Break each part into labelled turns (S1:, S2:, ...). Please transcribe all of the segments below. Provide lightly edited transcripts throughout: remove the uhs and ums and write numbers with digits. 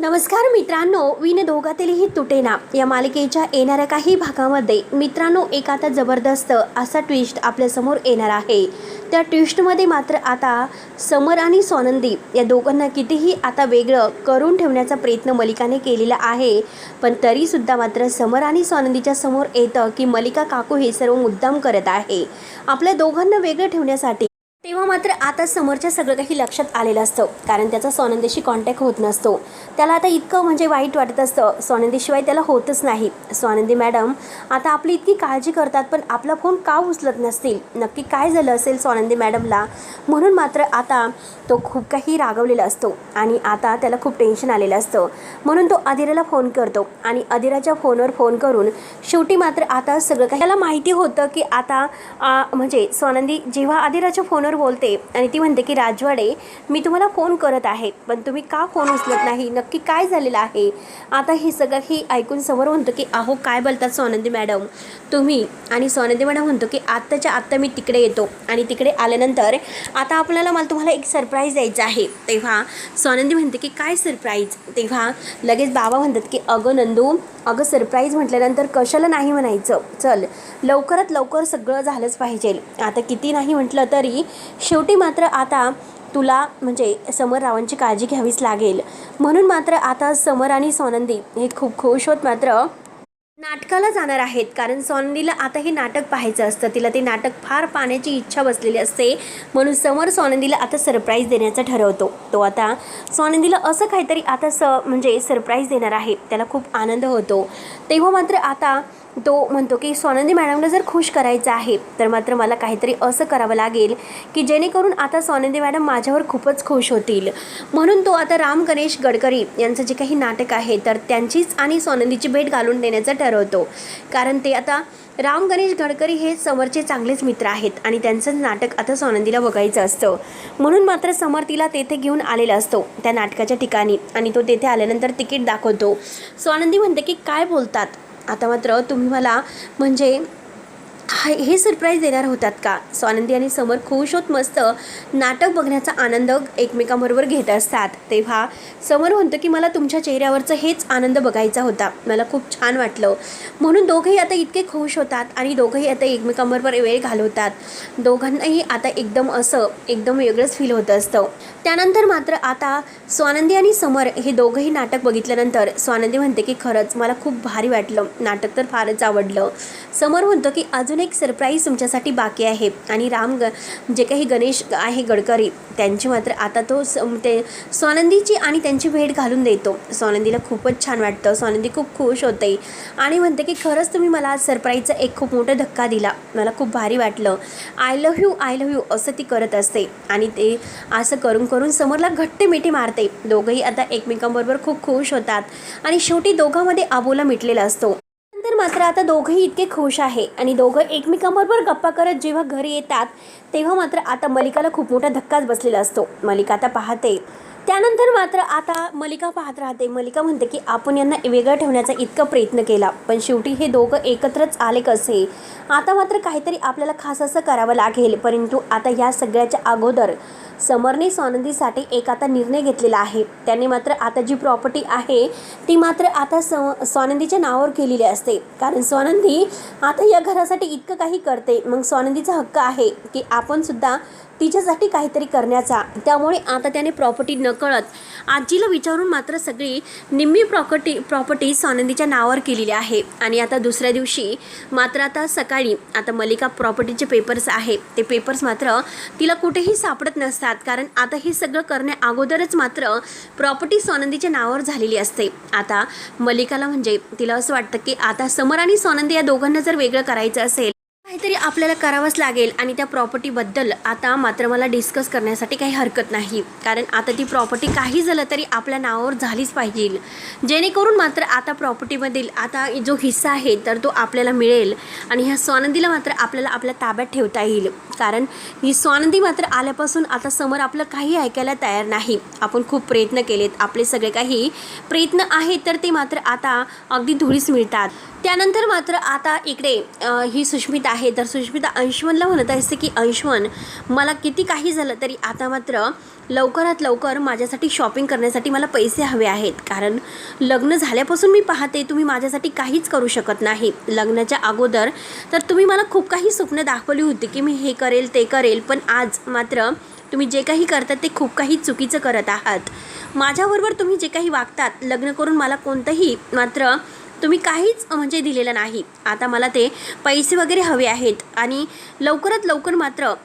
S1: नमस्कार मित्रांनो, विन दोघातीलही तुटेना या मालिकेच्या येणाऱ्या काही भागामध्ये मित्रांनो एक आता जबरदस्त असा ट्विस्ट आपल्यासमोर येणार आहे। त्या ट्विस्टमध्ये मात्र आता समर आणि स्वानंदी या दोघांना कितीही आता वेगळं करून ठेवण्याचा प्रयत्न मलिकाने केलेला आहे, पण तरीसुद्धा मात्र समर आणि स्वानंदीच्या समोर येतं की मलिका काकू हे सर्व मुद्दाम करत आहे आपल्या दोघांना वेगळं ठेवण्यासाठी। तेव्हा मात्र आता समरच्या सगळं काही लक्षात आलेलं असतं, कारण त्याचा स्वानंदीशी कॉन्टॅक्ट होत नसतो। त्याला आता इतकं वाईट वाटत असतं, स्वानंदीशिवाय त्याला होतच नाही। स्वानंदी मॅडम आता आपली इतकी काळजी करतात, पण आपला फोन का उचलत नसतील, नक्की काय झालं असेल स्वानंदी मॅडमला, म्हणून मात्र आता तो खूप काही रागवलेला असतो आणि आता त्याला खूप टेन्शन आलेलं असतं। म्हणून तो अदिराला फोन करतो आणि अदिराच्या फोनवर फोन करून शेवटी मात्र आता सगळं काही त्याला माहिती होतं की आता स्वानंदी जेव्हा अदिराच्या फोनवर बोलते आणि ती म्हणते की राजवाडे, मी तुम्हाला फोन करत आहे, पण तुम्ही का फोन उचलत नाही, नक्की काय झालेलं आहे। आता हे सगळं ही ऐकून समोर म्हणतो की अहो काय बोलतात स्वानंदी मॅडम तुम्ही, आणि स्वानंदी मॅडम म्हणतो की आत्ताच्या आत्ता मी तिकडे येतो आणि तिकडे आल्यानंतर आता मला तुम्हाला एक सरप्राईज द्यायचं आहे। तेव्हा स्वानंदी म्हणते की काय सरप्राईज। तेव्हा लगेच बाबा म्हणतात की अगं नंदू, अगं सरप्राईज म्हटल्यानंतर कशाला नाही म्हणायचं, चल लवकरात लवकर सगळं झालंच पाहिजे। आता किती नाही म्हटलं तरी शेवटी मात्र आता तुला समर रावांची काळजी घ्यावीच लागेल। म्हणून मात्र आता समर आणि स्वानंदी हे खूप खुश होत मात्र नाटकाला जाणार आहेत, कारण स्वानंदीला आता हे नाटक पाहायचं असतं, तिला ते नाटक फार पाहण्याची इच्छा बसलेली असते। म्हणून समर स्वानंदीला आता सरप्राईज देण्याचं ठरवतो। तो आता स्वानंदीला असं काहीतरी आता सरप्राईज देणार आहे, त्याला खूप आनंद होतो। तेव्हा मात्र आता तो म्हणतो की स्वानंदी मॅडमला जर खुश करायचं आहे तर मात्र मला काहीतरी असं करावं लागेल की जेणेकरून आता स्वानंदी मॅडम माझ्यावर खूपच खुश होतील। म्हणून तो आता राम गणेश गडकरी यांचं जे काही नाटक आहे तर त्यांचीच आणि स्वानंदीची भेट घालून देण्याचं ठरवतो, कारण ते आता राम गणेश गडकरी हे समरचे चांगलेच मित्र आहेत आणि त्यांचं नाटक आता स्वानंदीला बघायचं असतं। म्हणून मात्र समर तिला तेथे घेऊन आलेला असतो त्या नाटकाच्या ठिकाणी, आणि तो तेथे आल्यानंतर तिकीट दाखवतो। स्वानंदी म्हणते की काय बोलतात, आता मात्र तुम्ही मला हे सरप्राईज देणार होतात का। स्वानंदी आणि समर खुश होत मस्त नाटक बघण्याचा आनंद एकमेकांबरोबर घेत असतात। तेव्हा समर म्हणतो की मला तुमच्या चेहऱ्यावरचं हेच आनंद बघायचा होता, मला खूप छान वाटलं। म्हणून दोघंही आता इतके खुश होतात आणि दोघंही आता एकमेकांबरोबर वेळ घालवतात। दोघांनाही आता एकदम वेगळंच फील होत असतं। त्यानंतर मात्र आता स्वानंदी आणि समर हे दोघंही नाटक बघितल्यानंतर स्वानंदी म्हणते की खरंच मला खूप भारी वाटलं, नाटक तर फारच आवडलं। समर म्हणतो की अजून एक सरप्राईज तुमच्यासाठी बाकी आहे, आणि जे काही गणेश आहे गडकरी त्यांची मात्र आता तो ते स्वानंदीची आणि त्यांची भेट घालून देतो। स्वानंदीला खूपच छान वाटतं, स्वानंदी खूप खुश होते आणि म्हणते की खरंच तुम्ही मला सरप्राईजचा एक खूप मोठा धक्का दिला, मला खूप भारी वाटलं, आय लव्ह यू असं ती करत असते। आणि ते असं करून करून समरला घट्ट मिठी मारते। दोघंही आता एकमेकांबरोबर खूप खुश होतात आणि शेवटी दोघांमध्ये आबोला मिटलेला असतो। नंतर मात्र आता दोघंही इतके खुश आहे आणि दोघं एकमेकांबरोबर गप्पा करत जेव्हा घरी येतात तेव्हा मात्र आता मलिकाला खूप मोठा धक्काच बसलेला असतो। मलिका आता पाहते, त्यानंतर मात्र आता मलिका पाहत राहते। मलिका म्हणते की आपण यांना वेगळं ठेवण्याचा इतका प्रयत्न केला, पण शेवटी हे दोघं एकत्रच आले कसे। आता मात्र काहीतरी आपल्याला खास असं करावं लागेल, परंतु आता या सगळ्याच्या अगोदर समरने स्वानंदीसाठी एक आता निर्णय घेतलेला आहे। त्याने मात्र आता जी प्रॉपर्टी आहे ती मात्र आता स्वानंदीच्या नावावर केलेली असते, कारण स्वानंदी आता या घरासाठी इतकं काही करते, मग स्वानंदीचा हक्क आहे की आपण सुद्धा तिच्यासाठी काहीतरी करण्याचा। त्यामुळे आता त्याने प्रॉपर्टी नकळत आजीला विचारून मात्र सगळी निम्मी प्रॉपर्टी स्वानंदीच्या नावावर केलेली आहे। आणि आता दुसऱ्या दिवशी मात्र आता सकाळी आता मलिका प्रॉपर्टीचे पेपर्स आहे ते पेपर्स मात्र तिला कुठेही सापडत नसतात, कारण आता हे सगळं करण्या अगोदरच मात्र प्रॉपर्टी स्वानंदीच्या नावावर झालेली असते। आता मलिकाला तिला असं वाटतं की आता समर आणि स्वानंदी या दोघांना जर वेगळं करायचं असेल काहीतरी आपल्याला करावंच लागेल, आणि त्या प्रॉपर्टीबद्दल आता मात्र मला डिस्कस करण्यासाठी काही हरकत नाही, कारण आता ती प्रॉपर्टी काही झालं तरी आपल्या नावावर झालीच पाहिजे, जेणेकरून मात्र आता प्रॉपर्टीमधील आता जो हिस्सा आहे तर तो आपल्याला मिळेल आणि ह्या स्वानंदीला मात्र आपल्याला आपल्या ताब्यात ठेवता येईल, कारण ही स्वानंदी मात्र आल्यापासून आता समर आपलं काही ऐकायला तयार नाही। आपण खूप प्रयत्न केलेत, आपले सगळे काही प्रयत्न आहेत तर ते मात्र आता अगदी धुळीस मिळतात। त्यानंतर मात्र आता इकडे ही सुष्मिता आहे तर सुष्मिता अंशुमनला म्हणत असते की अंशुमन, मला किती काही झालं तरी आता मात्र लवकरात लवकर माझ्यासाठी शॉपिंग करण्यासाठी मला पैसे हवे आहेत. कारण लग्न झाल्यापासून मी पाहते तुम्ही माझ्यासाठी काहीच करू शकत नाही. लग्नाच्या अगोदर तर तुम्ही मला खूप काही स्वप्न दाखवली होती की मी हे करेल ते करेल, पण आज मात्र तुम्ही जे काही करतात ते खूप काही चुकीचं करत आहात. माझ्याबरोबर तुम्ही जे काही वागतात, लग्न करून मला कोणतंही मात्र तुम्ही काहीच म्हणजे दिलेलं नाही. आता मला ते पैसे वगैरे हवे आहेत आणि लवकरात लवकर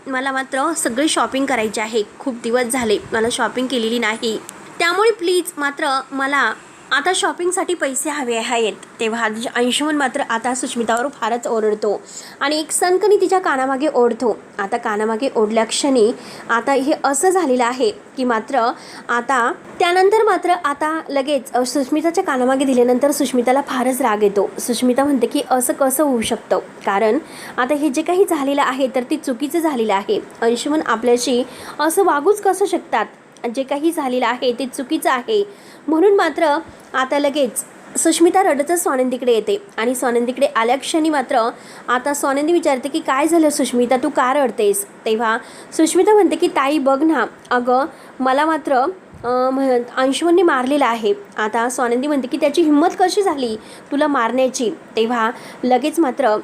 S1: मला मात्र सगळे शॉपिंग करायचे आहे. खूप दिवस झाले मला शॉपिंग केलेली नाही, त्यामुळे प्लीज मात्र मला आता शॉपिंगसाठी पैसे हवे आहेत. तेव्हा अंशुमन मात्र आता सुष्मितावर फारच ओरडतो आणि एक सनकनी तिच्या कानामागे ओढतो. आता कानामागे ओढल्या क्षणी आता हे असं झालेलं आहे की मात्र आता त्यानंतर मात्र आता लगेच सुष्मिताच्या कानामागे दिल्यानंतर सुष्मिताला फारच राग येतो. सुष्मिता म्हणते की असं कसं होऊ शकतं, कारण आता हे जे काही झालेलं आहे तर ते चुकीचं झालेलं आहे. अंशुमन आपल्याशी असं वागूच कसं शकतात, जे काही झालेलं आहे ते चुकीचं आहे. म्हणून मात्र आता लगेच सुष्मिता रडतच स्वानंदीकडे येते आणि स्वानंदीकडे आल्या क्षणी मात्र आता स्वानंदी विचारते की काय झालं सुष्मिता, तू का रडतेस. तेव्हा सुष्मिता म्हणते की ताई बघ ना, अगं मला मात्र अंशुमनने मारलेलं आहे. आता स्वानंदी म्हणते की त्याची हिंमत कशी झाली तुला मारण्याची. तेव्हा लगेच मात्र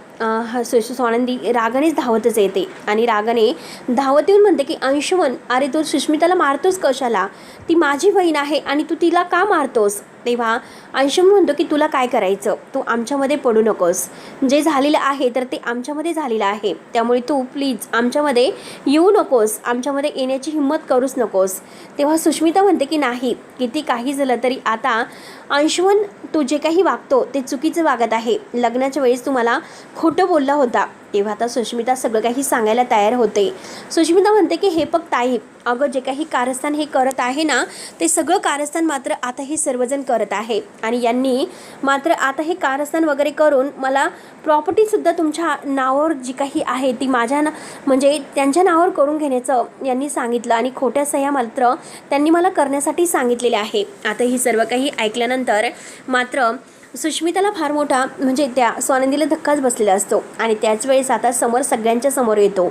S1: स्वानंदी रागानेच धावतच येते आणि रागाने धावत येऊन म्हणते की अंशुमन, अरे तू सुष्मिताला मारतोस कशाला, ती माझी बहीण आहे आणि तू तिला का मारतोस. तेव्हा अंशुमन म्हणतो की तुला काय करायचं, तू आमच्यामध्ये पडू नकोस. जे झालेलं आहे तर ते आमच्यामध्ये झालेलं आहे, त्यामुळे तू प्लीज आमच्यामध्ये येऊ नकोस, आमच्यामध्ये येण्याची हिंमत करूच नकोस. तेव्हा सुष्मिता म्हणते की नाही, किती काही झालं तरी आता अंशुमन तू जे काही वागतो ते चुकीचं वागत आहे. लग्नाच्या वेळेस तू मला खोटं बोलला होता. तेव्हा आता सुष्मिता सगळं काही सांगायला तयार होते. सुष्मिता म्हणते की हे बघ ताई, अगं जे काही कारस्थान हे करत आहे ना ते सगळं कारस्थान मात्र आता हे सर्वजण करत आहे आणि यांनी मात्र आता हे कारस्थान वगैरे करून मला प्रॉपर्टीसुद्धा तुमच्या नावावर जी काही आहे ती म्हणजे त्यांच्या नावावर करून घेण्याचं यांनी सांगितलं आणि खोट्या सह्या मात्र त्यांनी मला करण्यासाठी सांगितलेले आहे. आता ही सर्व काही ऐकल्यानंतर मात्र सुष्मिताला फार मोठा म्हणजे त्या स्वानंदीला धक्काच बसलेला असतो आणि त्याच वेळेस आता समोर सगळ्यांच्या समोर येतो.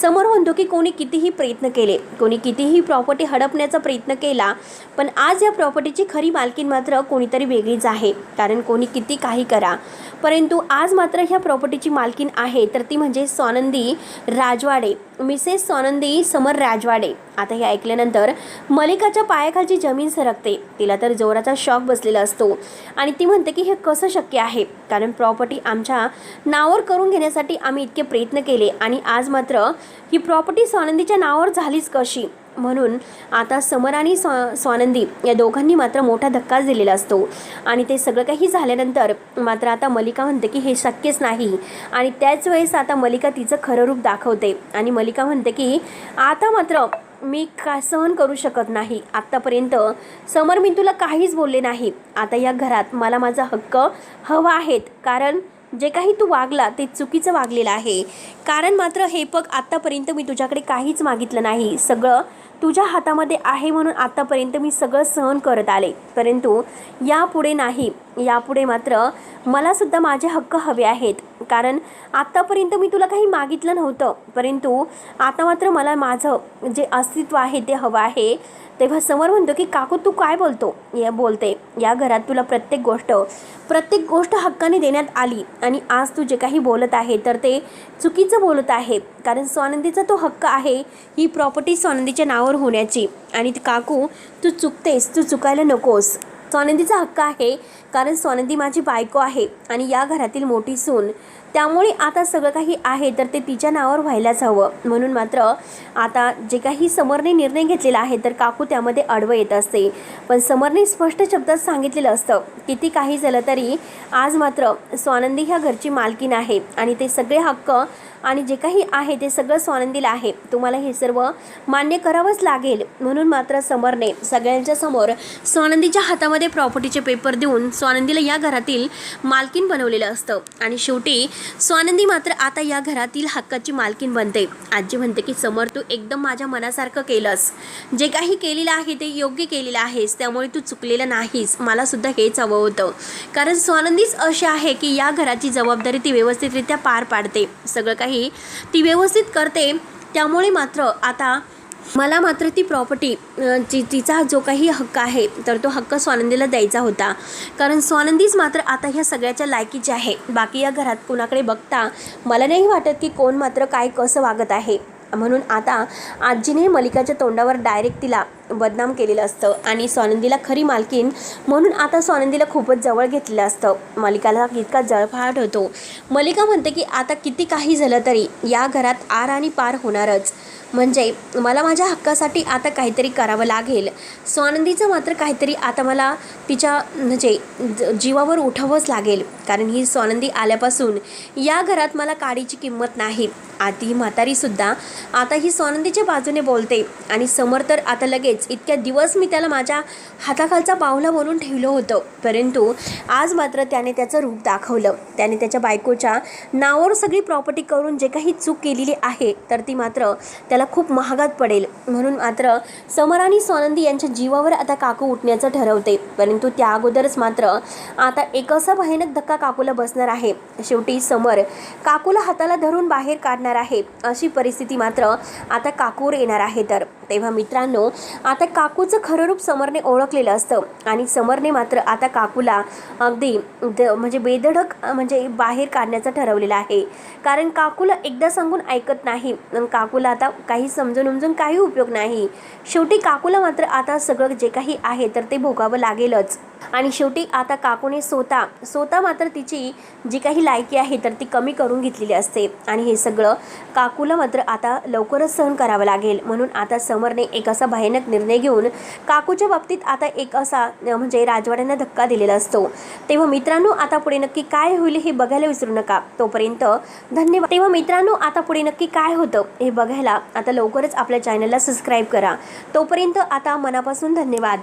S1: समोर म्हणतो की कोणी कितीही प्रयत्न केले, कोणी कितीही प्रॉपर्टी हडपण्याचा प्रयत्न केला, पण आज या प्रॉपर्टीची खरी मालकीन मात्र कोणीतरी वेगळीच आहे. कारण कोणी किती काही करा, परंतु आज मात्र ह्या प्रॉपर्टीची मालकीन आहे तर ती म्हणजे स्वानंदी राजवाडे, मिसेस स्वानंदी समर राजवाडे. आता हे ऐकल्यानंतर मलिकाच्या पायाखालची जमीन सरकते. तिला तर जोराचा शॉक बसलेला असतो आणि ती म्हणते की हे कसं शक्य आहे, कारण प्रॉपर्टी आमच्या नावावर करून घेण्यासाठी आम्ही इतके प्रयत्न केले आणि आज मात्र ही प्रॉपर्टी स्वानंदीच्या नावावर झालीच कशी. म्हणून आता समर आणि स्वानंदी या दोघांनी मात्र मोठा धक्काच दिलेला असतो आणि ते सगळं काही झाल्यानंतर मात्र आता मलिका म्हणते की हे शक्यच नाही आणि त्याच वेळेस आता मलिका तिचं खरं रूप दाखवते आणि मलिका म्हणते की आता मात्र मी का सहन करू शकत नाही. आत्तापर्यंत समर मी तुला काहीच बोलले नाही, आता या घरात मला माझा हक्क हवा आहेत, कारण जे काही तू वागला ते चुकीचं वागलेलं आहे. कारण मात्र हे बघ, आत्तापर्यंत मी तुझ्याकडे काहीच मागितलं नाही, सगळं तुझ्या हातामध्ये आहे म्हणून आत्तापर्यंत मी सगळं सहन करत आले, परंतु यापुढे नाही, यापुढे मात्र मलासुद्धा माझे हक्क हवे आहेत. कारण आत्तापर्यंत मी तुला काही मागितलं नव्हतं, परंतु आता मात्र मला माझं जे अस्तित्व आहे ते हवं आहे. तेव्हा समर म्हणतो की काकू तू काय बोलते, या घरात तुला प्रत्येक गोष्ट हक्काने देण्यात आली आणि आज तू जे काही बोलत आहे तर ते चुकीचं बोलत आहे. कारण स्वानंदीचा तो हक्क आहे ही प्रॉपर्टी स्वानंदीच्या नावावर होण्याची आणि काकू तू चुकतेस, तू चुकायला नकोस. स्वानंदीचा हक्क आहे कारण स्वानंदी माझी बायको आहे आणि या घरातील मोठी सून, त्यामुळे आता सगळं काही आहे तर ते तिच्या नावावर व्हायलाच हवं. म्हणून मात्र आता जे काही समरने निर्णय घेतलेला आहे तर काकू त्यामध्ये अडवं येत असते, पण समरने स्पष्ट शब्दात सांगितलेलं असतं किती काही झालं तरी आज मात्र स्वानंदी ह्या घरची मालकीण आहे आणि ते सगळे हक्क आणि जे काही आहे ते सगळं स्वानंदीला आहे. तुम्हाला हे सर्व मान्य करावंच लागेल. म्हणून मात्र समरने सगळ्यांच्या समोर स्वानंदीच्या हातामध्ये प्रॉपर्टीचे पेपर देऊन स्वानंदीला या घरातील मालकीण बनवलेलं असतं आणि शेवटी स्वानंदी मात्र आता या घरातील हक्काची मालकीण बनते. आजी म्हणते की समर तू एकदम माझ्या मनासारखं केलंस, जे काही केलेलं आहे ते योग्य केलेलं आहेस, त्यामुळे तू चुकलेलं नाहीस. मला सुद्धा हेच हवं होतं, कारण स्वानंदीच अशी आहे की या घराची जबाबदारी ती व्यवस्थितरित्या पार पाडते, सगळं काही आहे ती व्यवस्थित करते, त्यामुळे मात्र आता मला मात्र ती प्रॉपर्टी तिचा जो काही हक्क आहे तर तो हक्क स्वानंदीला द्यायचा होता, कारण स्वानंदीच मात्र आता ह्या सगळ्याच्या लायकीची आहे. बाकी या घरात कोणाकडे बघता मला नाही वाटत की कोण मात्र काय कसं वागत आहे. म्हणून आता आजीने मलिकाच्या तोंडावर डायरेक्ट तिला बदनाम केलेलं असतं आणि स्वानंदीला खरी मालकीन म्हणून आता स्वानंदीला खूपच जवळ घेतलेलं असतं. मलिकाला इतका जळफाट होतो. मलिका म्हणते की आता किती काही झालं तरी या घरात आर आणि पार होणारच, म्हणजे मला माझ्या हक्कासाठी आता काहीतरी करावं लागेल. स्वानंदीचं मात्र काहीतरी आता मला तिच्या म्हणजे जीवावर उठवावंच लागेल, कारण ही स्वानंदी आल्यापासून या घरात मला काडीची किंमत नाही. आती म्हातारीसुद्धा आता ही स्वानंदीच्या बाजूने बोलते आणि समोर तर आता लगेच इतक्या दिवस मी त्याला माझ्या हाताखालचा पावला बनवून ठेवलं होतं, परंतु आज मात्र त्याने त्याचं रूप दाखवलं. त्याने त्याच्या बायकोच्या नावावर सगळी प्रॉपर्टी करून जे काही चूक केलेली आहे तर ती मात्र त्याला खूप महागात पडेल. म्हणून मात्र समर आणि स्वानंदी यांच्या जीवावर आता काकू उठण्याचं ठरवते, परंतु त्या अगोदरच मात्र आता एक असा भयानक धक्का काकूला बसणार आहे. शेवटी समर काकूला हाताला धरून बाहेर काढणार आहे, अशी परिस्थिती मात्र आता काकूवर येणार आहे. तर तेव्हा मित्रांनो, आता काकूचं खरं रूप समरने ओळखलेलं असतं आणि समरने मात्र आता काकूला अगदी म्हणजे बेधडक म्हणजे बाहेर काढण्याचं ठरवलेलं आहे, कारण काकूला एकदा सांगून ऐकत नाही. काकूला आता काही समजून उमजून काही उपयोग नाही. शेवटी काकूला मात्र आता सगळं जे काही आहे तर ते भोगावं लागेलच. आणि शेवटी आता काकूने स्वतः मात्र तिची जी काही लायकी आहे तर ती कमी करून घेतलेली असते आणि हे सगळं काकूला मात्र आता लवकरच सहन करावं लागेल. म्हणून आता समरने एक असा भयानक निर्णय घेऊन काकूच्या बाबतीत आता एक असा म्हणजे राजवाड्यांना धक्का दिलेला असतो. तेव्हा मित्रांनो, आता पुढे नक्की काय होईल हे बघायला विसरू नका. तोपर्यंत धन्यवाद. तेव्हा मित्रांनो, आता पुढे नक्की काय होतं हे बघायला आता लवकरच आपल्या चॅनलला सबस्क्राईब करा. तोपर्यंत आता मनापासून धन्यवाद.